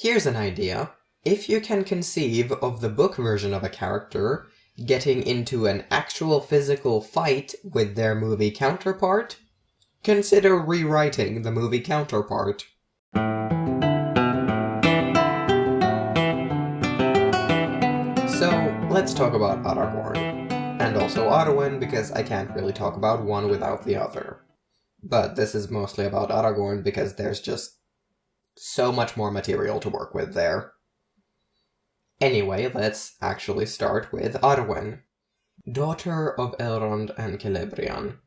Here's an idea. If you can conceive of the book version of a character getting into an actual physical fight with their movie counterpart, consider rewriting the movie counterpart. So, let's talk about Aragorn. And also Arwen, because I can't really talk about one without the other. But this is mostly about Aragorn because there's just so much more material to work with there. Anyway, let's actually start with Arwen. Daughter of Elrond and Celebrian,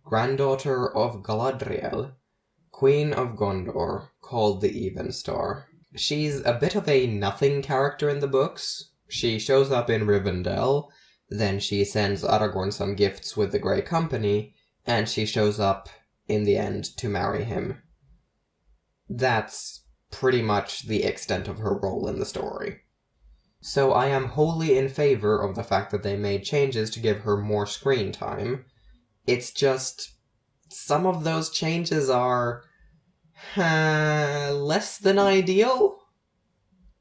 granddaughter of Galadriel, Queen of Gondor, called the Evenstar. She's a bit of a nothing character in the books. She shows up in Rivendell, then she sends Aragorn some gifts with the Grey Company, and she shows up in the end to marry him. That's pretty much the extent of her role in the story. So I am wholly in favor of the fact that they made changes to give her more screen time. It's just, some of those changes are less than ideal.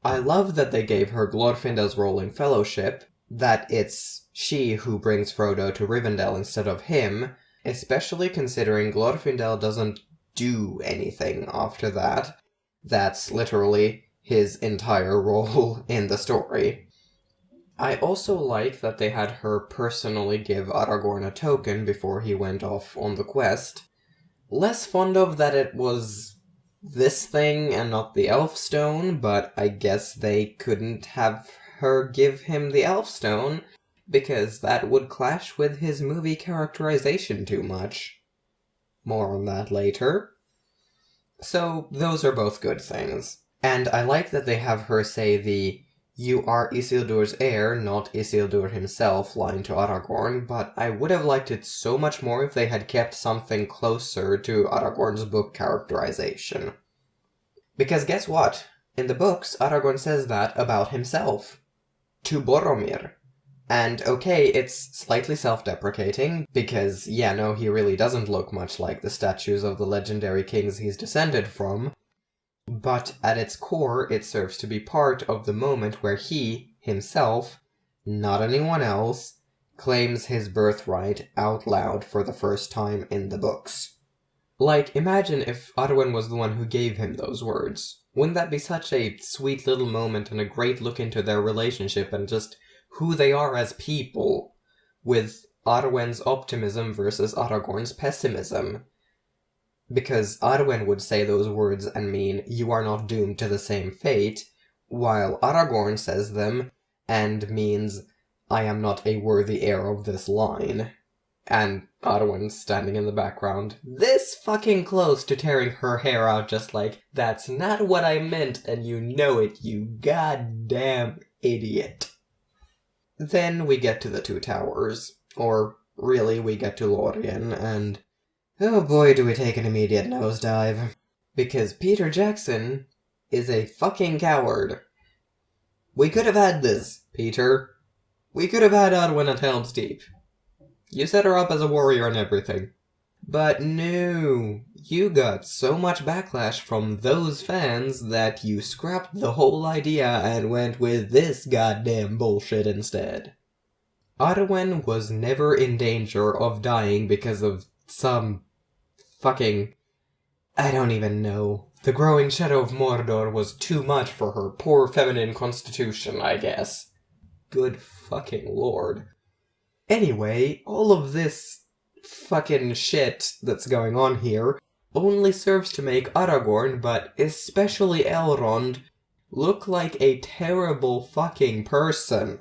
I love that they gave her Glorfindel's role in Fellowship, that it's she who brings Frodo to Rivendell instead of him, especially considering Glorfindel doesn't do anything after that. That's literally his entire role in the story. I also like that they had her personally give Aragorn a token before he went off on the quest. Less fond of that it was this thing and not the Elfstone, but I guess they couldn't have her give him the Elfstone, because that would clash with his movie characterization too much. More on that later. So, those are both good things. And I like that they have her say the "You are Isildur's heir, not Isildur himself" line to Aragorn, but I would have liked it so much more if they had kept something closer to Aragorn's book characterization. Because guess what? In the books, Aragorn says that about himself. To Boromir. And okay, it's slightly self-deprecating, because yeah, no, he really doesn't look much like the statues of the legendary kings he's descended from, but at its core, it serves to be part of the moment where he, himself, not anyone else, claims his birthright out loud for the first time in the books. Like, imagine if Arwen was the one who gave him those words. Wouldn't that be such a sweet little moment and a great look into their relationship and just who they are as people, with Arwen's optimism versus Aragorn's pessimism? Because Arwen would say those words and mean, "You are not doomed to the same fate," while Aragorn says them and means, "I am not a worthy heir of this line." And Arwen's standing in the background, this fucking close to tearing her hair out, just like, "That's not what I meant, and you know it, you goddamn idiot." Then we get to the Two Towers, or really we get to Lorien, and oh boy do we take an immediate nosedive. Because Peter Jackson is a fucking coward. We could have had this, Peter. We could have had Arwen at Helm's Deep. You set her up as a warrior and everything. But no, you got so much backlash from those fans that you scrapped the whole idea and went with this goddamn bullshit instead. Arwen was never in danger of dying because of some fucking, I don't even know. The growing shadow of Mordor was too much for her poor feminine constitution, I guess. Good fucking lord. Anyway, all of this fucking shit that's going on here only serves to make Aragorn, but especially Elrond, look like a terrible fucking person.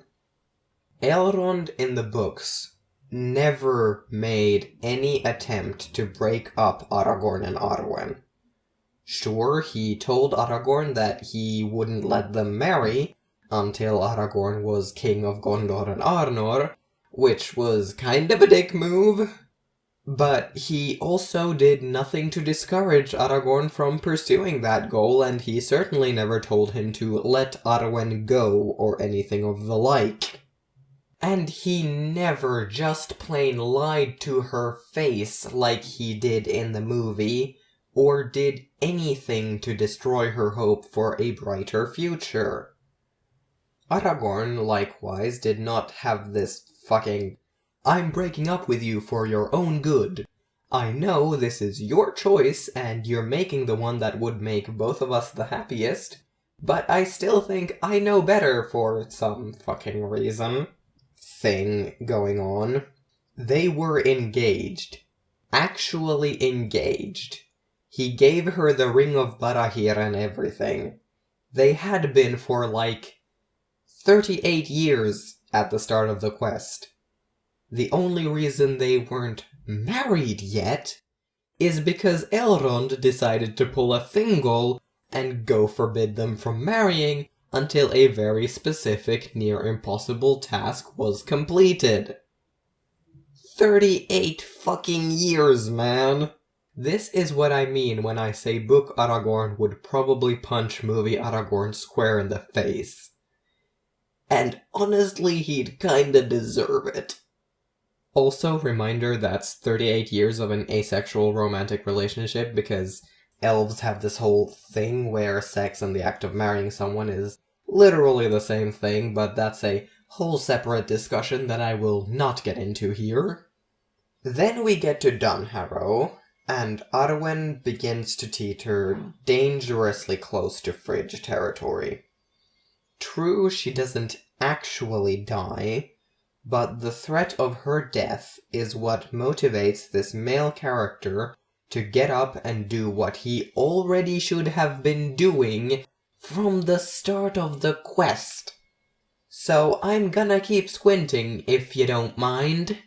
Elrond in the books never made any attempt to break up Aragorn and Arwen. Sure, he told Aragorn that he wouldn't let them marry until Aragorn was king of Gondor and Arnor, which was kind of a dick move. But he also did nothing to discourage Aragorn from pursuing that goal, and he certainly never told him to let Arwen go or anything of the like. And he never just plain lied to her face like he did in the movie, or did anything to destroy her hope for a brighter future. Aragorn, likewise, did not have this fucking, "I'm breaking up with you for your own good. I know this is your choice, and you're making the one that would make both of us the happiest, but I still think I know better for some fucking reason" thing going on. They were engaged. Actually engaged. He gave her the Ring of Barahir and everything. They had been for like 38 years at the start of the quest. The only reason they weren't married yet is because Elrond decided to pull a Thingol and go forbid them from marrying until a very specific, near impossible task was completed. 38 fucking years, man! This is what I mean when I say book Aragorn would probably punch movie Aragorn square in the face. And honestly, he'd kinda deserve it. Also, reminder that's 38 years of an asexual romantic relationship, because elves have this whole thing where sex and the act of marrying someone is literally the same thing, but that's a whole separate discussion that I will not get into here. Then we get to Dunharrow, and Arwen begins to teeter dangerously close to Fridge territory. True, she doesn't actually die, but the threat of her death is what motivates this male character to get up and do what he already should have been doing from the start of the quest. So I'm gonna keep squinting if you don't mind.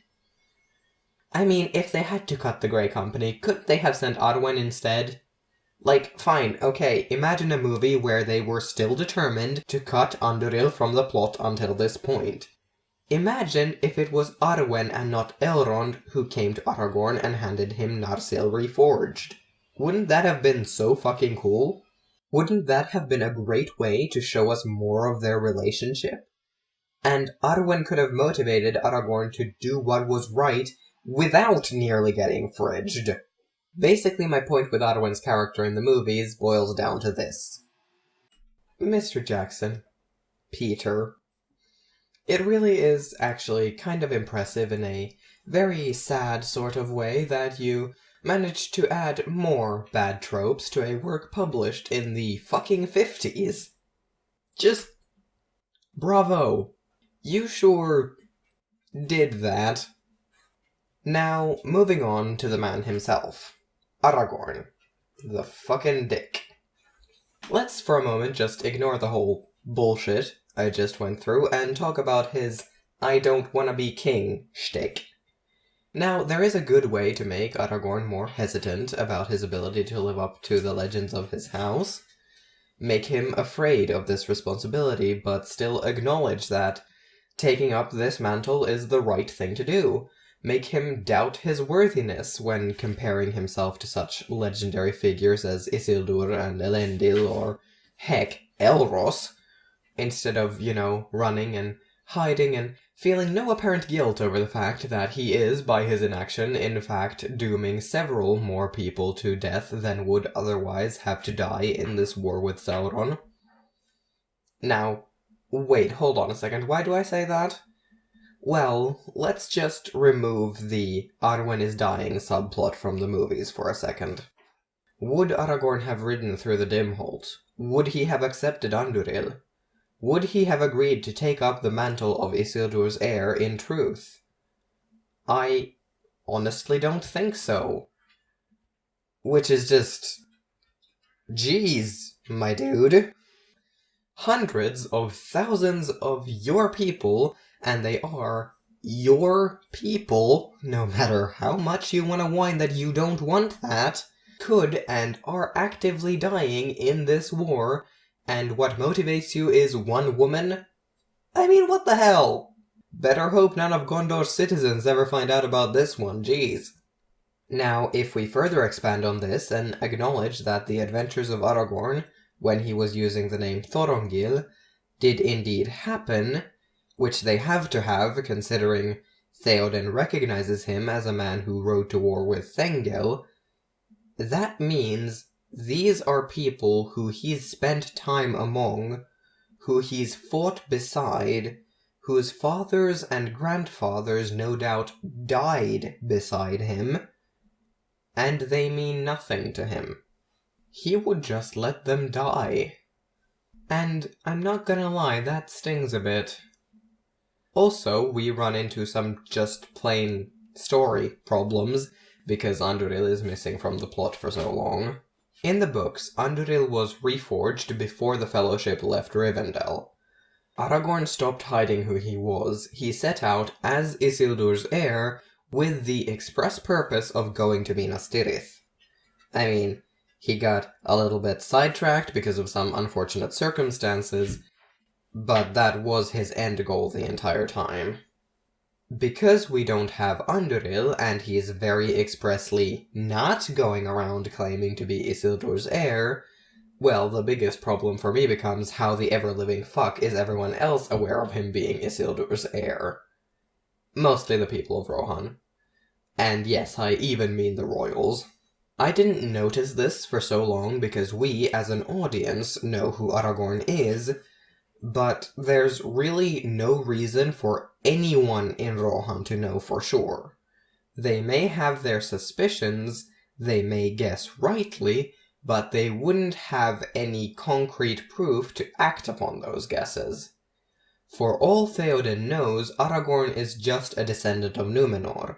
I mean, if they had to cut the Grey Company, couldn't they have sent Arwen instead? Like, fine, okay, imagine a movie where they were still determined to cut Andúril from the plot until this point. Imagine if it was Arwen and not Elrond who came to Aragorn and handed him Narsil reforged. Wouldn't that have been so fucking cool? Wouldn't that have been a great way to show us more of their relationship? And Arwen could have motivated Aragorn to do what was right without nearly getting fridged. Basically, my point with Arwen's character in the movies boils down to this. Mr. Jackson. Peter. It really is actually kind of impressive in a very sad sort of way that you managed to add more bad tropes to a work published in the fucking 50s. Just bravo. You sure did that. Now, moving on to the man himself. Aragorn. The fucking dick. Let's for a moment just ignore the whole bullshit I just went through and talk about his "I don't wanna be king" shtick. Now, there is a good way to make Aragorn more hesitant about his ability to live up to the legends of his house. Make him afraid of this responsibility, but still acknowledge that taking up this mantle is the right thing to do. Make him doubt his worthiness when comparing himself to such legendary figures as Isildur and Elendil, or, heck, Elros, instead of, running and hiding and feeling no apparent guilt over the fact that he is, by his inaction, in fact dooming several more people to death than would otherwise have to die in this war with Sauron. Now, wait, hold on a second, why do I say that? Well, let's just remove the Arwen is dying subplot from the movies for a second. Would Aragorn have ridden through the Dimholt? Would he have accepted Andúril? Would he have agreed to take up the mantle of Isildur's heir in truth? I honestly don't think so. Which is just... Jeez, my dude. Hundreds of thousands of your people, and they are your people, no matter how much you want to whine that you don't want that, could and are actively dying in this war, and what motivates you is one woman? I mean, what the hell? Better hope none of Gondor's citizens ever find out about this one, jeez. Now, if we further expand on this and acknowledge that the adventures of Aragorn, when he was using the name Thorongil, did indeed happen, which they have to have, considering Theoden recognizes him as a man who rode to war with Thengel, that means these are people who he's spent time among, who he's fought beside, whose fathers and grandfathers no doubt died beside him, and they mean nothing to him. He would just let them die. And I'm not gonna lie, that stings a bit. Also, we run into some just plain story problems, because Andúril is missing from the plot for so long. In the books, Andúril was reforged before the Fellowship left Rivendell. Aragorn stopped hiding who he was. He set out as Isildur's heir with the express purpose of going to Minas Tirith. I mean, he got a little bit sidetracked because of some unfortunate circumstances, but that was his end goal the entire time. Because we don't have Andúril, and he is very expressly not going around claiming to be Isildur's heir, well, the biggest problem for me becomes how the ever-living fuck is everyone else aware of him being Isildur's heir. Mostly the people of Rohan. And yes, I even mean the royals. I didn't notice this for so long because we, as an audience, know who Aragorn is, but there's really no reason for anyone in Rohan to know for sure. They may have their suspicions, they may guess rightly, but they wouldn't have any concrete proof to act upon those guesses. For all Theoden knows, Aragorn is just a descendant of Númenor.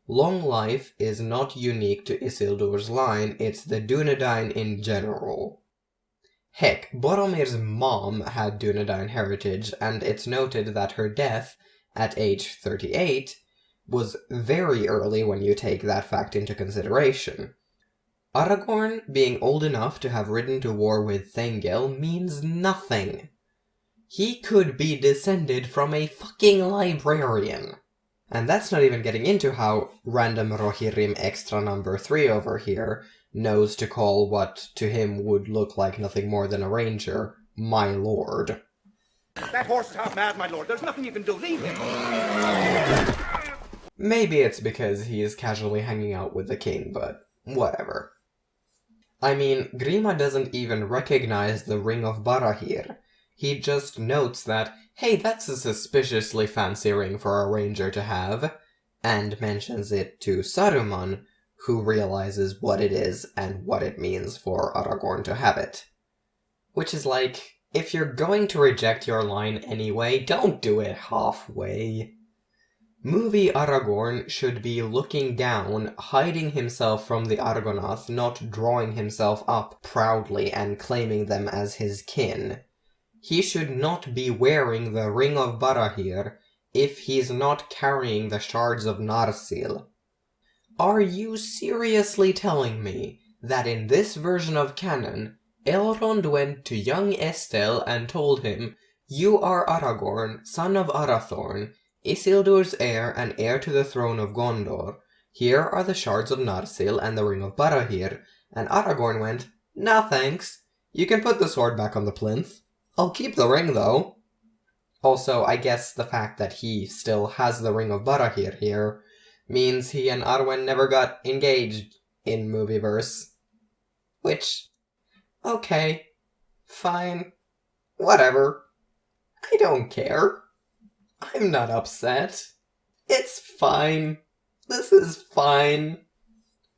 Long life is not unique to Isildur's line, it's the Dúnedain in general. Heck, Boromir's mom had Dúnedain heritage, and it's noted that her death, at age 38, was very early when you take that fact into consideration. Aragorn being old enough to have ridden to war with Thengel means nothing. He could be descended from a fucking librarian. And that's not even getting into how random Rohirrim extra number 3 over here knows to call what to him would look like nothing more than a ranger, my lord. That horse is half mad, my lord. There's nothing you can do. Leave him. Maybe it's because he is casually hanging out with the king, but whatever. I mean, Grima doesn't even recognize the Ring of Barahir. He just notes that, hey, that's a suspiciously fancy ring for a ranger to have, and mentions it to Saruman, who realizes what it is and what it means for Aragorn to have it. Which is like, if you're going to reject your line anyway, don't do it halfway. Movie Aragorn should be looking down, hiding himself from the Argonath, not drawing himself up proudly and claiming them as his kin. He should not be wearing the Ring of Barahir if he's not carrying the shards of Narsil. Are you seriously telling me that in this version of canon, Elrond went to young Estel and told him, "You are Aragorn, son of Arathorn, Isildur's heir and heir to the throne of Gondor. Here are the shards of Narsil and the Ring of Barahir," and Aragorn went, "Nah thanks, you can put the sword back on the plinth. I'll keep the ring though." Also, I guess the fact that he still has the Ring of Barahir here means he and Arwen never got engaged in Movieverse. Which, okay, fine, whatever. I don't care. I'm not upset. It's fine. This is fine.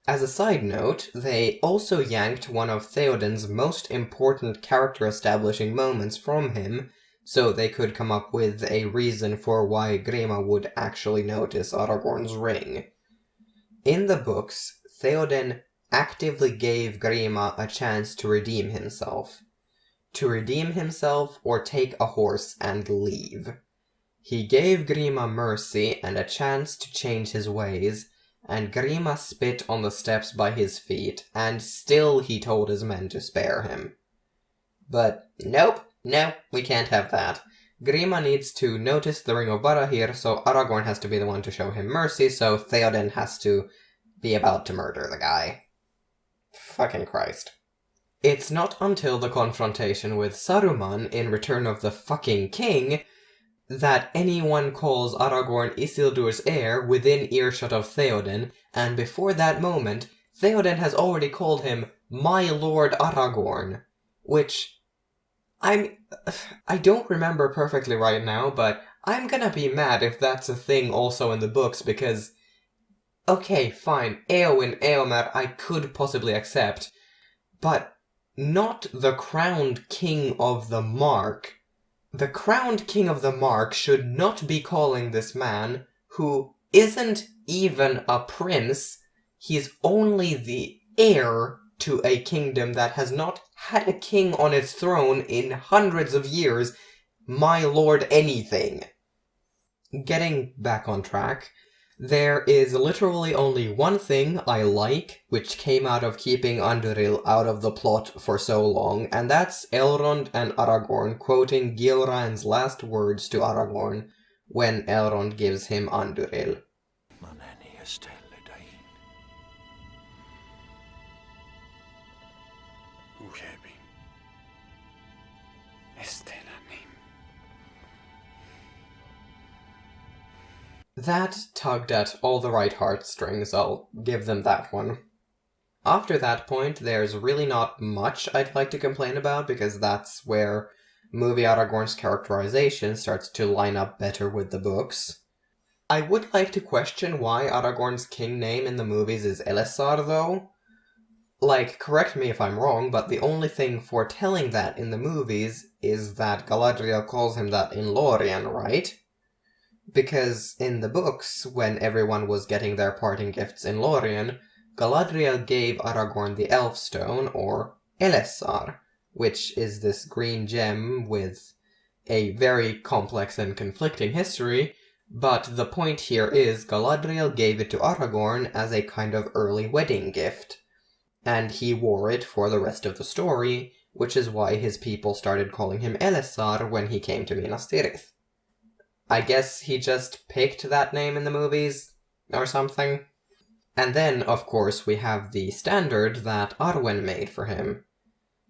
As a side note, they also yanked one of Theoden's most important character-establishing moments from him, so they could come up with a reason for why Grima would actually notice Aragorn's ring. In the books, Theoden actively gave Grima a chance to redeem himself. To redeem himself or take a horse and leave. He gave Grima mercy and a chance to change his ways, and Grima spit on the steps by his feet, and still he told his men to spare him. But nope, no, we can't have that. Grima needs to notice the Ring of Barahir, so Aragorn has to be the one to show him mercy, so Theoden has to be about to murder the guy. Fucking Christ. It's not until the confrontation with Saruman in Return of the fucking King that anyone calls Aragorn Isildur's heir within earshot of Theoden, and before that moment, Theoden has already called him My Lord Aragorn, which I don't remember perfectly right now, but I'm gonna be mad if that's a thing also in the books, because okay, fine, Éowyn, Éomer I could possibly accept, but not the crowned king of the Mark. The crowned king of the Mark should not be calling this man, who isn't even a prince, he's only the heir to a kingdom that has not had a king on its throne in hundreds of years, my lord anything. Getting back on track, there is literally only one thing I like, which came out of keeping Andúril out of the plot for so long, and that's Elrond and Aragorn quoting Gilraan's last words to Aragorn when Elrond gives him Andúril. That tugged at all the right heartstrings, I'll give them that one. After that point, there's really not much I'd like to complain about, because that's where movie Aragorn's characterization starts to line up better with the books. I would like to question why Aragorn's king name in the movies is Elessar, though. Like, correct me if I'm wrong, but the only thing foretelling that in the movies is that Galadriel calls him that in Lorien, right? Because in the books, when everyone was getting their parting gifts in Lorien, Galadriel gave Aragorn the Elfstone, or Elessar, which is this green gem with a very complex and conflicting history, but the point here is Galadriel gave it to Aragorn as a kind of early wedding gift, and he wore it for the rest of the story, which is why his people started calling him Elessar when he came to Minas Tirith. I guess he just picked that name in the movies, or something. And then, of course, we have the standard that Arwen made for him,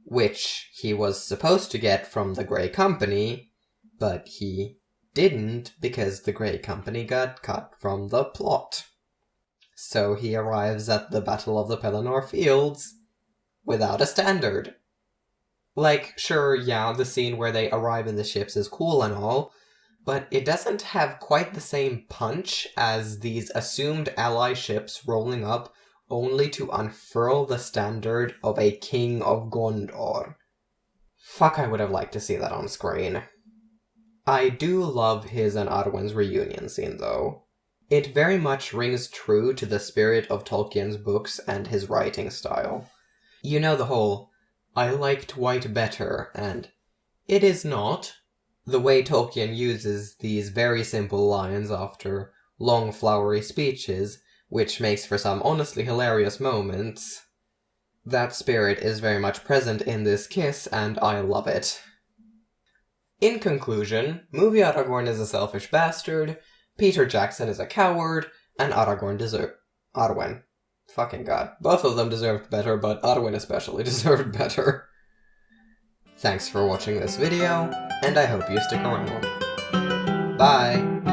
which he was supposed to get from the Grey Company, but he didn't because the Grey Company got cut from the plot. So he arrives at the Battle of the Pelennor Fields without a standard. Like, sure, yeah, the scene where they arrive in the ships is cool and all, but it doesn't have quite the same punch as these assumed ally ships rolling up only to unfurl the standard of a king of Gondor. Fuck, I would have liked to see that on screen. I do love his and Arwen's reunion scene, though. It very much rings true to the spirit of Tolkien's books and his writing style. You know the whole, I liked white better, and it is not. The way Tolkien uses these very simple lines after long flowery speeches, which makes for some honestly hilarious moments. That spirit is very much present in this kiss, and I love it. In conclusion, movie Aragorn is a selfish bastard, Peter Jackson is a coward, and Arwen. Fucking god. Both of them deserved better, but Arwen especially deserved better. Thanks for watching this video, and I hope you stick around. Bye!